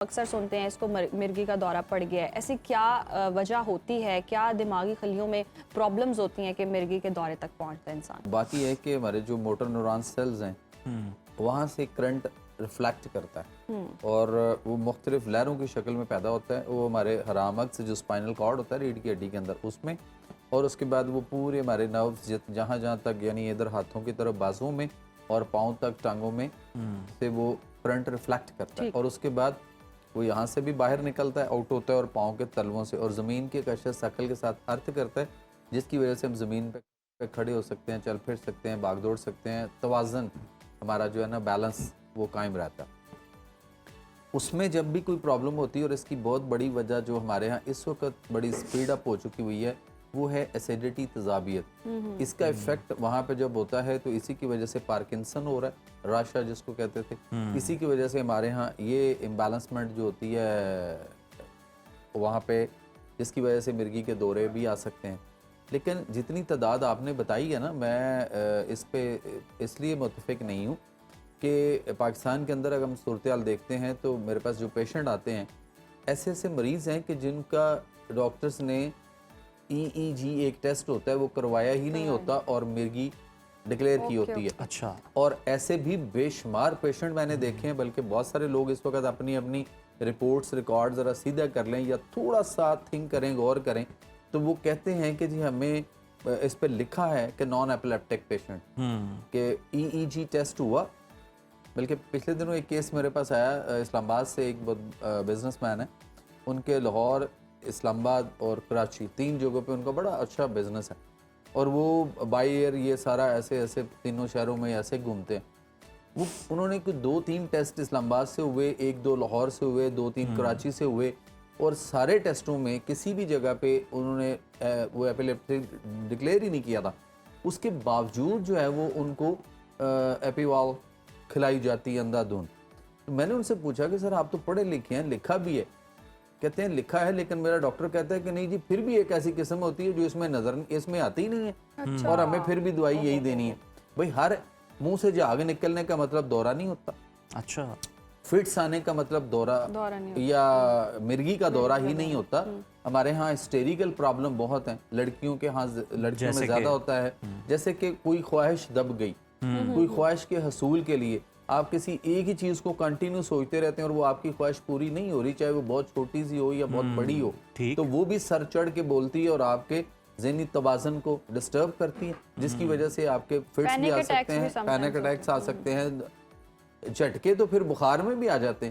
अक्सर सुनते हैं इसको मिर्गी का दौरा पड़ गया है, ऐसी क्या वजह होती है, क्या दिमागी खलियों में प्रॉब्लम्स होती हैं कि मिर्गी के दौरे तक पहुंचता है इंसान? बात यह है कि हमारे जो मोटर न्यूरॉन सेल्स हैं वहाँ से करंट रिफ्लेक्ट करता है और वो मुख्तलिफ लहरों की शक्ल में पैदा होता है। वो हमारे हराम अक्स जो स्पाइनल कॉर्ड होता है रीढ़ की हड्डी के अंदर उसमें, और उसके बाद वो पूरे हमारे नर्व्स जहाँ जहाँ तक यानी इधर हाथों की तरफ बाजुओं में और पाँव तक टांगों में से वो करंट रिफ्लेक्ट करता है और उसके बाद वो यहाँ से भी बाहर निकलता है, आउट होता है और पाँव के तलवों से और ज़मीन के कशा शकल के साथ अर्थ करता है, जिसकी वजह से हम ज़मीन पे खड़े हो सकते हैं, चल फिर सकते हैं, भाग दौड़ सकते हैं, तवाज़न हमारा जो है ना बैलेंस वो कायम रहता है। उसमें जब भी कोई प्रॉब्लम होती है, और इसकी बहुत बड़ी वजह जो हमारे यहाँ इस वक्त बड़ी स्पीड अप हो चुकी हुई है वो है एसिडिटी, तेज़ाबियत। इसका इफेक्ट वहाँ पे जब होता है तो इसी की वजह से पार्किंसन हो रहा है, राशा जिसको कहते थे, इसी की वजह से हमारे यहाँ ये इम्बैलेंसमेंट जो होती है वहाँ पे, जिसकी वजह से मिर्गी के दौरे भी आ सकते हैं। लेकिन जितनी तादाद आपने बताई है ना, मैं इस पे इसलिए मुतफिक नहीं हूँ कि पाकिस्तान के अंदर अगर हम सूरत हाल देखते हैं तो मेरे पास जो पेशेंट आते हैं ऐसे ऐसे मरीज़ हैं कि जिनका डॉक्टर्स ने EEG एक टेस्ट होता है वो करवाया ही नहीं होता और मिर्गी डिक्लेयर की होती है। अच्छा। और ऐसे भी बेशुमार पेशेंट मैंने देखे हैं, बल्कि बहुत सारे लोग इस वक्त अपनी अपनी रिपोर्ट्स रिकॉर्ड ज़रा सीधा कर लें या थोड़ा सा थिंक करें, गौर करें, तो वो कहते हैं कि जी हमें इस पर लिखा है कि नॉन एपिलेप्टिक पेशेंट के EEG टेस्ट हुआ। बल्कि पिछले दिनों एक केस मेरे पास आया इस्लामाबाद से, एक बिजनेसमैन है, उनके लाहौर, इस्लामाबाद और कराची 3 जगहों पे उनका बड़ा अच्छा बिजनेस है और वो बाई एयर ये सारा ऐसे ऐसे तीनों शहरों में ऐसे घूमते हैं। वो उन्होंने कुछ 2-3 टेस्ट इस्लामाबाद से हुए, 1-2 लाहौर से हुए, 2-3 कराची से हुए, और सारे टेस्टों में किसी भी जगह पे उन्होंने वो एपिलेप्टिक डिक्लेयर ही नहीं किया था। उसके बावजूद जो है वो उनको एपीवाल खिलाई जाती है अंधाधुंध। तो मैंने उनसे पूछा कि सर आप तो पढ़े लिखे हैं, लिखा भी है? कहते हैं लिखा है, लेकिन मेरा डॉक्टर कहता है कि नहीं जी, फिर भी एक ऐसी किस्म होती है जो इसमें आती ही नहीं है। अच्छा। और हमें फिर भी दवाई यही देनी है। भाई हर मुंह से झाग निकलने का मतलब दौरा नहीं होता। अच्छा। फिट्स आने का मतलब दौरा नहीं या मिर्गी का दौरा ही नहीं होता। हमारे यहाँ हिस्टेरिकल प्रॉब्लम बहुत हैं, लड़कियों के यहाँ लड़कियों में ज़्यादा होता है। जैसे कि कोई ख्वाहिश दब गई, कोई ख्वाहिश के हसूल के लिए आप किसी एक ही चीज़ को कंटिन्यू सोचते रहते हैं और वो आपकी ख्वाहिश पूरी नहीं हो रही, चाहे वो बहुत छोटी सी हो या बहुत बड़ी हो, तो वो भी सर चढ़ के बोलती है और आपके ज़हनी तवाज़न को डिस्टर्ब करती है, जिसकी वजह से आपके फिट्स भी आ सकते हैं, पैनिक अटैक्स आ सकते हैं, झटके तो फिर बुखार में भी आ जाते हैं।